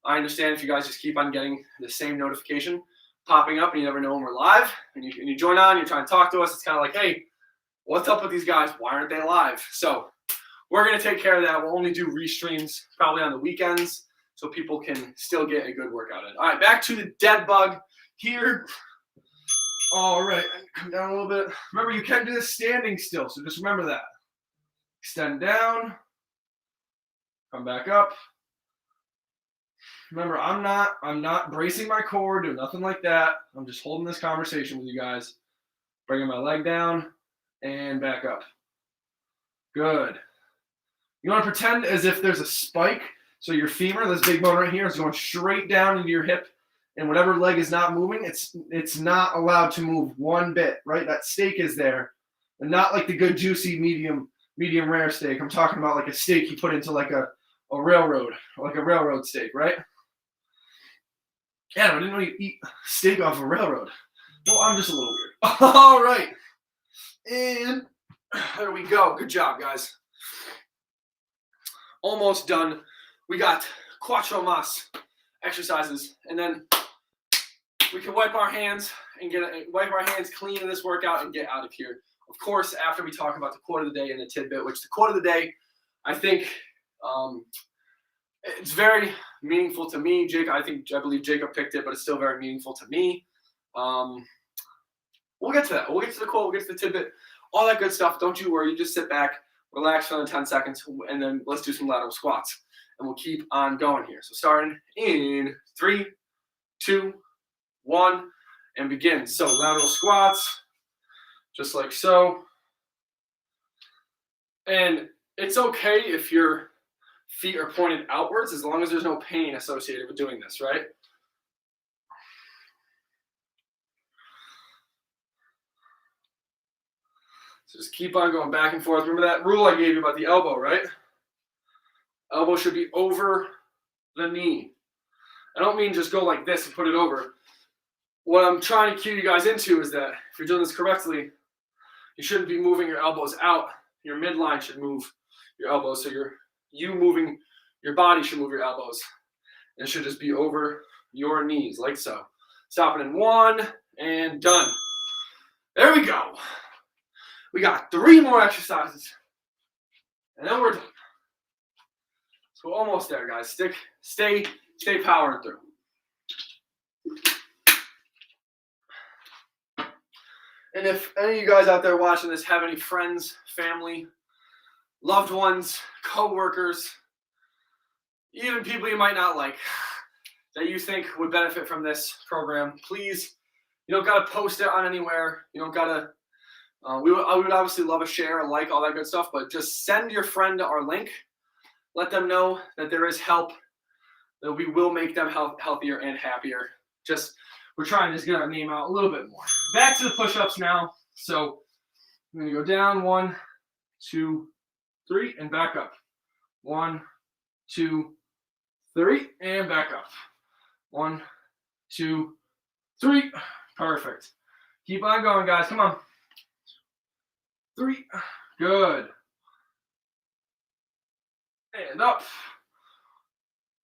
I understand if you guys just keep on getting the same notification popping up and you never know when we're live, and you join on, you're trying to talk to us, it's kind of like, hey, what's up with these guys? Why aren't they live? So we're going to take care of that. We'll only do restreams probably on the weekends so people can still get a good workout in. All right, back to the dead bug here. All right, come down a little bit. Remember, you can do this standing still, so just remember that. Extend down. Come back up. Remember, I'm not bracing my core, doing nothing like that. I'm just holding this conversation with you guys. Bringing my leg down and back up. Good. You want to pretend as if there's a spike. So your femur, this big bone right here, is going straight down into your hip. And whatever leg is not moving, it's not allowed to move one bit, right? That steak is there. And not like the good, juicy, medium rare steak. I'm talking about like a steak you put into like a railroad, like a railroad steak, right? Yeah, I didn't know you eat steak off a railroad. Well, I'm just a little weird. All right. And there we go. Good job, guys. Almost done. We got quattro mas exercises, and then we can wipe our hands clean in this workout and get out of here. Of course, after we talk about the quote of the day and the tidbit, which the quote of the day, I think it's very meaningful to me. I believe Jacob picked it, but it's still very meaningful to me. We'll get to that. We'll get to the quote. We'll get to the tidbit. All that good stuff. Don't you worry. You just sit back, Relax for another 10 seconds, and then let's do some lateral squats. And we'll keep on going here. So starting in 3, 2, 1, and begin. So lateral squats, just like so. And it's okay if your feet are pointed outwards as long as there's no pain associated with doing this, right? So just keep on going back and forth. Remember that rule I gave you about the elbow, right? Elbow should be over the knee. I don't mean just go like this and put it over. What I'm trying to cue you guys into is that if you're doing this correctly, you shouldn't be moving your elbows out. Your midline should move your elbows. So you moving your body should move your elbows. And it should just be over your knees, like so. Stopping in 1 and done. There we go. We got 3 more exercises, and then we're done. So we're almost there, guys. Stay powering through. And if any of you guys out there watching this have any friends, family, loved ones, co-workers, even people you might not like, that you think would benefit from this program, please, you don't got to post it on anywhere. You don't got to, I would obviously love a share, a like, all that good stuff, but just send your friend our link. Let them know that there is help, that we will make them healthier and happier. We're trying to just get our name out a little bit more. Back to the push-ups now. So I'm going to go down 1, 2, 3, and back up. 1, 2, 3, and back up. 1, 2, 3. Perfect. Keep on going, guys. Come on. 3. Good. And up.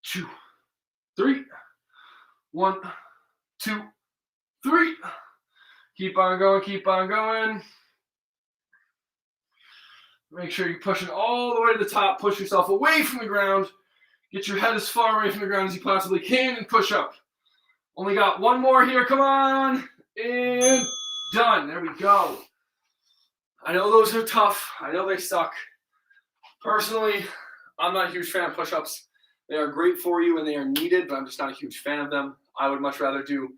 2, 3. 1, 2, 3. Keep on going, keep on going. Make sure you're pushing all the way to the top. Push yourself away from the ground. Get your head as far away from the ground as you possibly can and push up. Only got 1 more here. Come on. And done. There we go. I know those are tough. I know they suck. Personally, I'm not a huge fan of push-ups. They are great for you and they are needed, but I'm just not a huge fan of them. I would much rather do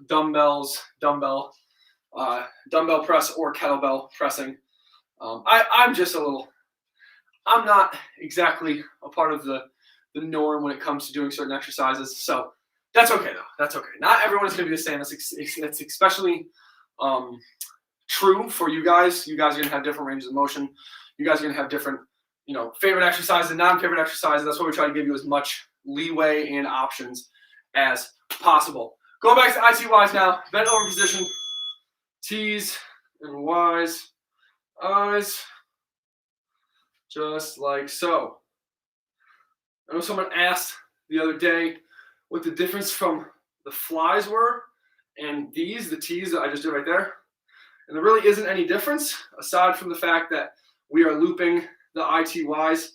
dumbbell press or kettlebell pressing. I'm not exactly a part of the norm when it comes to doing certain exercises. So that's okay though. That's okay. Not everyone is going to be the same. It's especially true for you guys. You guys are going to have different ranges of motion. You guys are going to have different, favorite exercises, non-favorite exercises. That's why we try to give you as much leeway and options as possible. Going back to ITYs now. Bent over position. T's and Y's. Eyes. Just like so. I know someone asked the other day what the difference from the flies were and the T's that I just did right there. And there really isn't any difference aside from the fact that we are looping the ITYs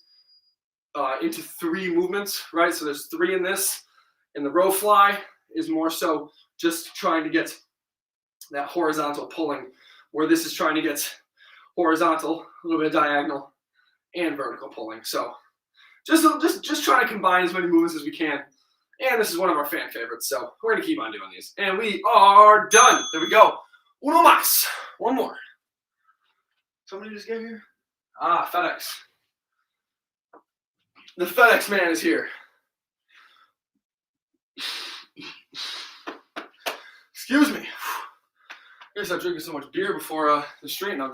into 3 movements, right? So there's 3 in this. And the row fly is more so just trying to get that horizontal pulling, where this is trying to get horizontal, a little bit of diagonal, and vertical pulling. So just trying to combine as many movements as we can. And this is one of our fan favorites, so we're going to keep on doing these. And we are done. There we go. Uno más. 1 more. Somebody just get here? FedEx. The FedEx man is here. Excuse me. I guess I'm drinking so much beer before the stream. No,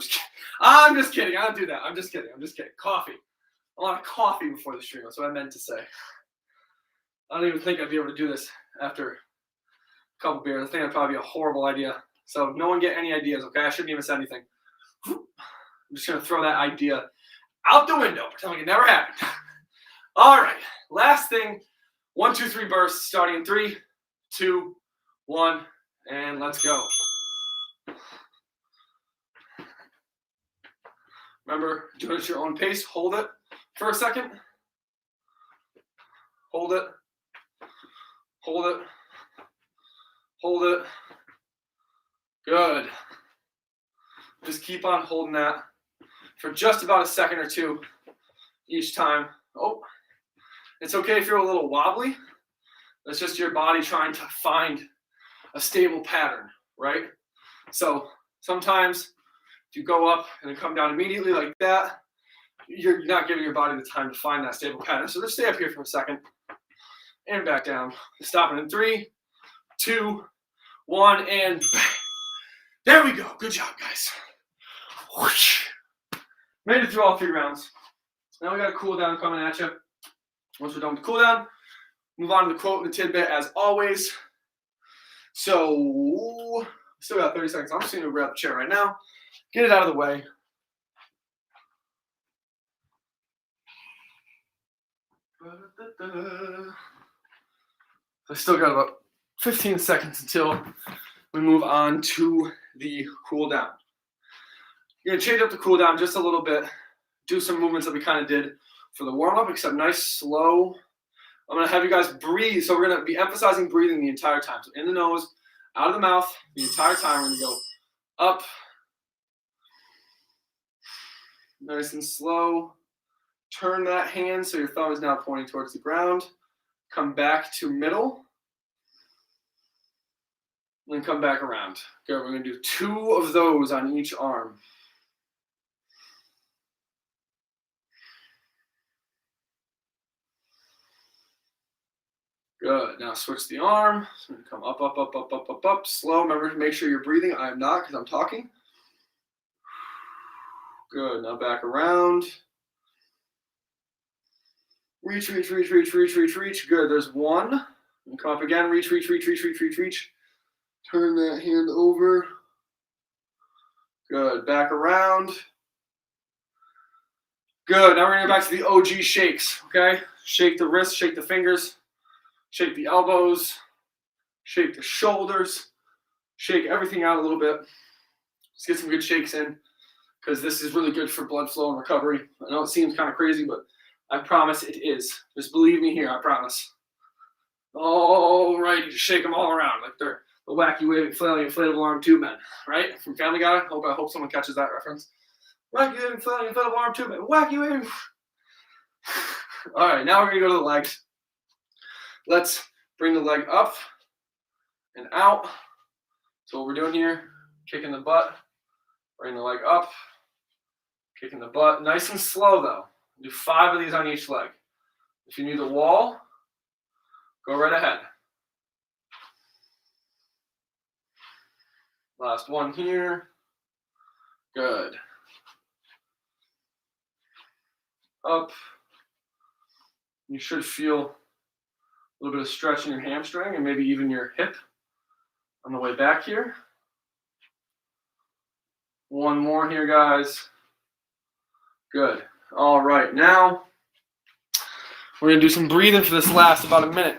I'm just kidding. I don't do that. I'm just kidding. Coffee. A lot of coffee before the stream. That's what I meant to say. I don't even think I'd be able to do this after a couple beers. I think that'd probably be a horrible idea. So no one get any ideas, okay? I shouldn't even say anything. I'm just going to throw that idea out the window. Pretend like it never happened. All right. Last thing. 1, 2, 3 bursts starting in 3, 2, 1, and let's go. Remember, do it at your own pace. Hold it for a second. Hold it. Hold it. Hold it. Good. Just keep on holding that for just about a second or two each time. Oh, it's okay if you're a little wobbly. That's just your body trying to find a stable pattern, right? So sometimes if you go up and then come down immediately like that, you're not giving your body the time to find that stable pattern. So just stay up here for a second and back down. Stopping in 3, 2, 1, and bang. There we go. Good job, guys. Whoosh. Made it through all 3 rounds. Now we got a cool down coming at you. Once we're done with the cool down, move on to the quote and the tidbit as always. So, still got 30 seconds. I'm just going to grab the chair right now, get it out of the way. I still got about 15 seconds until we move on to the cool down. You're going to change up the cool down just a little bit, do some movements that we kind of did for the warm up, except nice, slow. I'm going to have you guys breathe. So we're going to be emphasizing breathing the entire time. So in the nose, out of the mouth, the entire time. We're going to go up, nice and slow. Turn that hand so your thumb is now pointing towards the ground. Come back to middle. Then come back around. Good. We're going to do 2 of those on each arm. Good. Now switch the arm. So come up, up, up, up, up, up, up. Slow. Remember to make sure you're breathing. I am not because I'm talking. Good. Now back around. Reach, reach, reach, reach, reach, reach, reach. Good. There's 1. And come up again. Reach, reach, reach, reach, reach, reach, reach. Turn that hand over. Good. Back around. Good. Now we're going to go back to the OG shakes. Okay? Shake the wrists, shake the fingers. Shake the elbows, shake the shoulders, shake everything out a little bit. Let's get some good shakes in because this is really good for blood flow and recovery. I know it seems kind of crazy, but I promise it is. Just believe me here, I promise. All right, just shake them all around like they're the wacky waving flailing inflatable arm tube men, right? From Family Guy. I hope someone catches that reference. Wacky waving flailing inflatable arm tube men. Wacky waving. All right, now we're gonna go to the legs. Let's bring the leg up and out. So what we're doing here, kicking the butt, bring the leg up, kicking the butt. Nice and slow though. Do 5 of these on each leg. If you need the wall, go right ahead. Last one here. Good. Up. You should feel a little bit of stretch in your hamstring and maybe even your hip on the way back here. 1 more here, guys. Good. All right, now we're going to do some breathing for this last about a minute.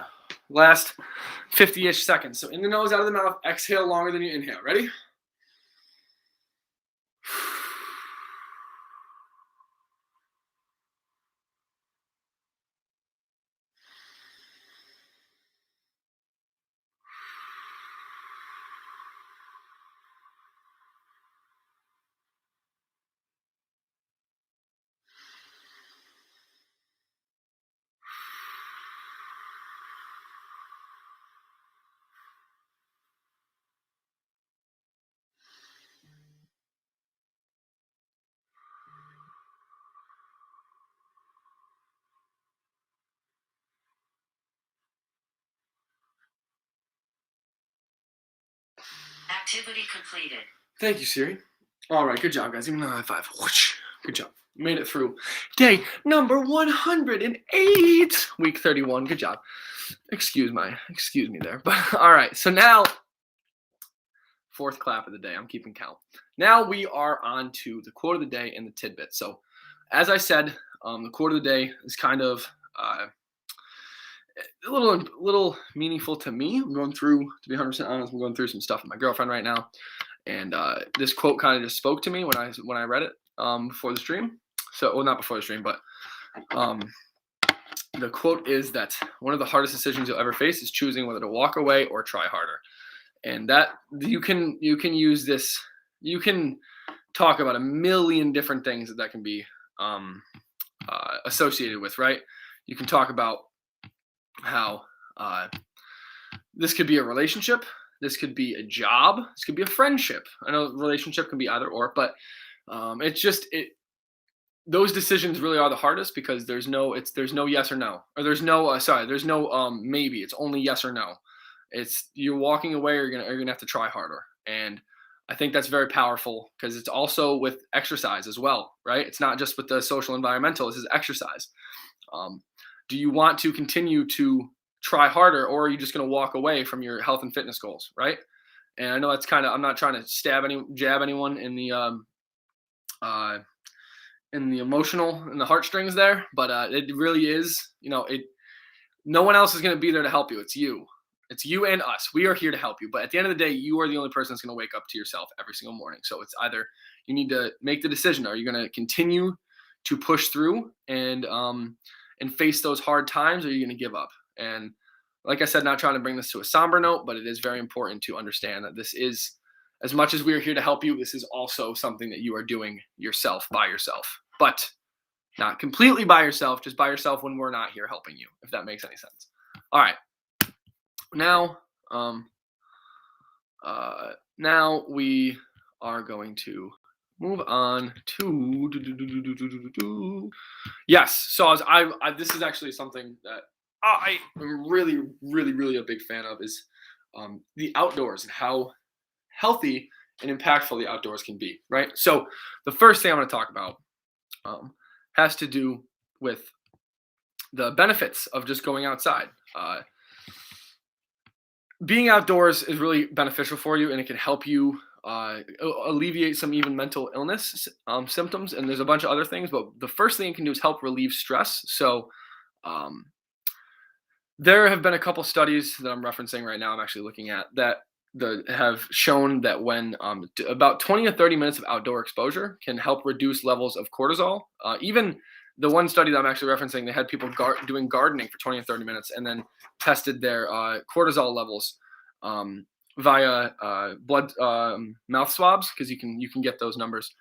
Last 50-ish seconds. So in the nose, out of the mouth, exhale longer than you inhale. Ready? Activity completed. Thank you, Siri. All right, good job, guys. Even a high five. Whoosh. Good job. You made it through day number 108, week 31. Good job. Excuse me there. But all right, so now 4th clap of the day. I'm keeping count. Now we are on to the quote of the day and the tidbit. So as I said, the quote of the day is kind of a little meaningful to me. I'm going through, to be 100% honest, I'm going through some stuff with my girlfriend right now. And this quote kind of just spoke to me when I read it before the stream. So, well, not before the stream, but the quote is that one of the hardest decisions you'll ever face is choosing whether to walk away or try harder. And that you can use this, you can talk about a million different things that can be associated with, right? You can talk about how this could be a relationship, this could be a job, this could be a friendship. I know relationship can be either or, but it's just those decisions really are the hardest because there's no yes or no, or there's no there's no maybe. It's only yes or no. It's you're walking away, or you're gonna have to try harder. And I think that's very powerful because it's also with exercise as well, right? It's not just with the social environmental. This is exercise. Um, do you want to continue to try harder, or are you just going to walk away from your health and fitness goals, right? And I know that's kind of, I'm not trying to jab anyone uh, in the emotional, in the heartstrings there, but it really is, no one else is going to be there to help you. It's you. It's you and us. We are here to help you. But at the end of the day, you are the only person that's going to wake up to yourself every single morning. So it's either you need to make the decision. Are you going to continue to push through and face those hard times, or are you going to give up? And like I said, not trying to bring this to a somber note, but it is very important to understand that this is, as much as we are here to help you, this is also something that you are doing yourself, by yourself. But not completely by yourself, just by yourself when we're not here helping you, if that makes any sense. All right. Now we are going to move on to yes. So this is actually something that I am really, really, really a big fan of is the outdoors and how healthy and impactful the outdoors can be, right? So the first thing I'm going to talk about has to do with the benefits of just going outside. Being outdoors is really beneficial for you, and it can help you alleviate some even mental illness symptoms. And there's a bunch of other things, but the first thing it can do is help relieve stress. So there have been a couple studies that I'm referencing right now. I'm actually looking at that have shown that when about 20 to 30 minutes of outdoor exposure can help reduce levels of cortisol. Even the one study that I'm actually referencing, they had people doing gardening for 20 to 30 minutes and then tested their cortisol levels via blood mouth swabs, because you can get those numbers,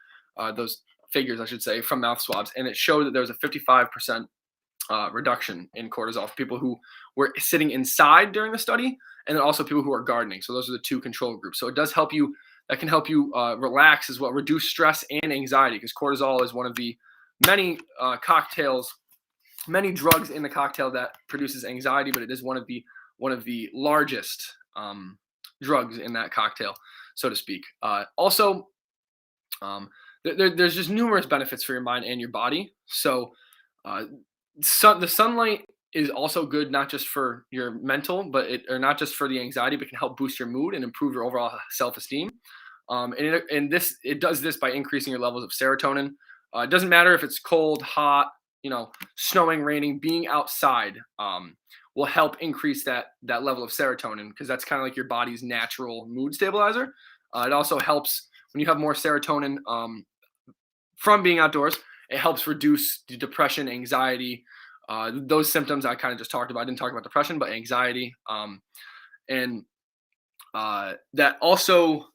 those figures, I should say, from mouth swabs, and it showed that there was a 55% reduction in cortisol for people who were sitting inside during the study, and then also people who are gardening. So those are the two control groups. So it does help you. That can help you relax as well, reduce stress and anxiety, because cortisol is one of the many many drugs in the cocktail that produces anxiety, but it is one of the largest drugs in that cocktail, so to speak. Also, there's just numerous benefits for your mind and your body. So the sunlight is also good, not just for your mental, or not just for the anxiety, but can help boost your mood and improve your overall self-esteem. And it does this by increasing your levels of serotonin. It doesn't matter if it's cold, hot, snowing, raining. Being outside will help increase that level of serotonin, because that's kind of like your body's natural mood stabilizer. It also helps when you have more serotonin from being outdoors. It helps reduce the depression, anxiety, those symptoms I kind of just talked about. I didn't talk about depression, but anxiety. And that also,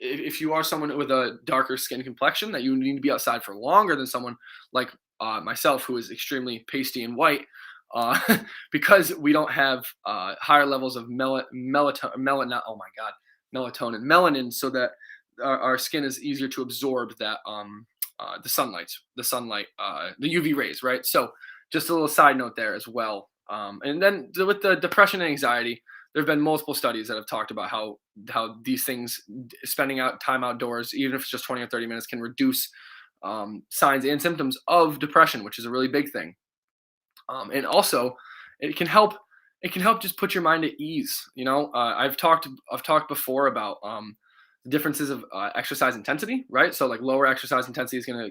if you are someone with a darker skin complexion, that you need to be outside for longer than someone like myself, who is extremely pasty and white, because we don't have higher levels of melanin, so that our skin is easier to absorb that the sunlight, the UV rays, right? So just a little side note there as well. And then with the depression and anxiety, there have been multiple studies that have talked about how these things, spending time outdoors, even if it's just 20 or 30 minutes, can reduce signs and symptoms of depression, which is a really big thing. And also, it can help just put your mind at ease. I've talked before about the differences of exercise intensity, right? So like lower exercise intensity is going to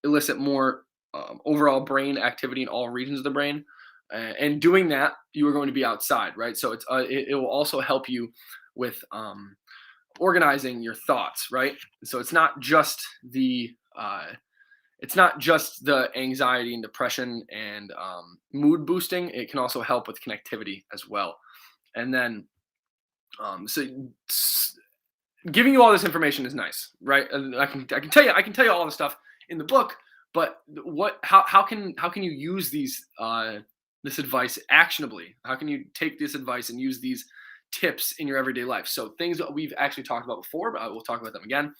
elicit more overall brain activity in all regions of the brain. And doing that, you are going to be outside, right? So it will also help you with organizing your thoughts, right? So it's not just the anxiety and depression and mood boosting. It can also help with connectivity as well. And then giving you all this information is nice, right? And I can tell you all the stuff in the book, but how can you use these this advice actionably? How can you take this advice and use these tips in your everyday life? So things that we've actually talked about before, but we'll talk about them again,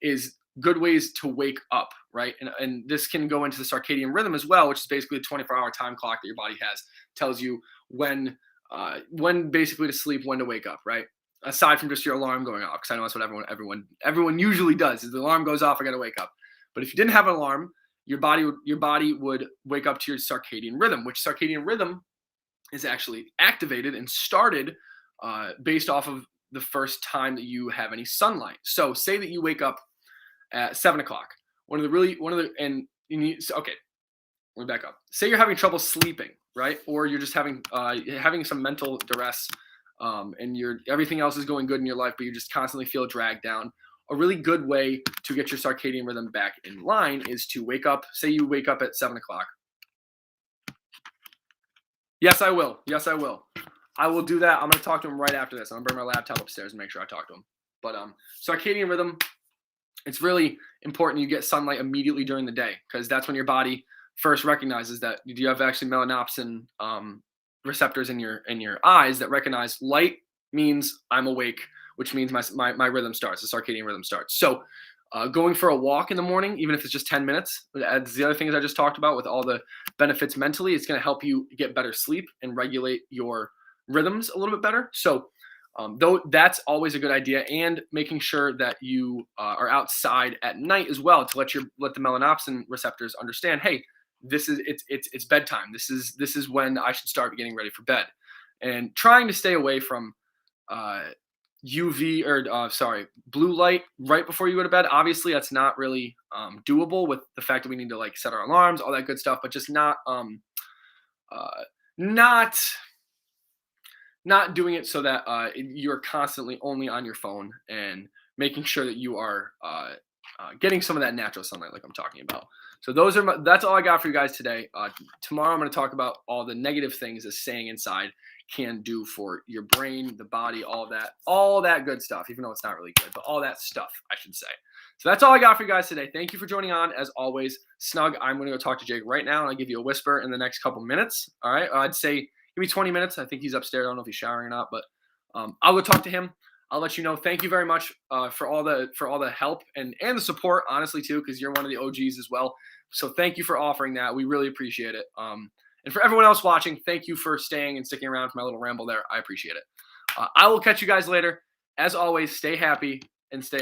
is good ways to wake up, right? And this can go into the circadian rhythm as well, which is basically a 24-hour time clock that your body has, tells you when basically to sleep, when to wake up, right? Aside from just your alarm going off, because I know that's what everyone usually does. Is the alarm goes off, I got to wake up. But if you didn't have an alarm, your body would wake up to your circadian rhythm, which circadian rhythm is actually activated and started based off of the first time that you have any sunlight. So say that you wake up at 7 o'clock. Let me back up. Say you're having trouble sleeping, right? Or you're just having some mental duress, and everything else is going good in your life, but you just constantly feel dragged down. A really good way to get your circadian rhythm back in line is to wake up. Say you wake up at 7 o'clock. Yes, I will. I will do that. I'm going to talk to him right after this. I'm going to bring my laptop upstairs and make sure I talk to him. But circadian rhythm, it's really important you get sunlight immediately during the day, because that's when your body first recognizes that you have actually melanopsin receptors in your eyes that recognize light means I'm awake, which means my rhythm starts, the circadian rhythm starts. So going for a walk in the morning, even if it's just 10 minutes, adds the other things I just talked about with all the benefits mentally. It's going to help you get better sleep and regulate your rhythms a little bit better. So though that's always a good idea, and making sure that you are outside at night as well to let the melanopsin receptors understand, hey, it's bedtime. This is when I should start getting ready for bed, and trying to stay away from UV or blue light right before you go to bed. Obviously, that's not really doable with the fact that we need to like set our alarms, all that good stuff, but just not doing it so that you're constantly only on your phone, and making sure that you are getting some of that natural sunlight like I'm talking about. So that's all I got for you guys today. Tomorrow I'm going to talk about all the negative things that staying inside can do for your brain, the body, all that good stuff, even though it's not really good, but all that stuff, I should say. So that's all I got for you guys today. Thank you for joining on. As always, Snug, I'm going to go talk to Jake right now, and I'll give you a whisper in the next couple minutes. All right. I'd say give me 20 minutes. I think he's upstairs. I don't know if he's showering or not, but I'll go talk to him. I'll let you know. Thank you very much for all the help and the support, honestly, too, because you're one of the OGs as well. So thank you for offering that. We really appreciate it. And for everyone else watching, thank you for staying and sticking around for my little ramble there. I appreciate it. I will catch you guys later. As always, stay happy and stay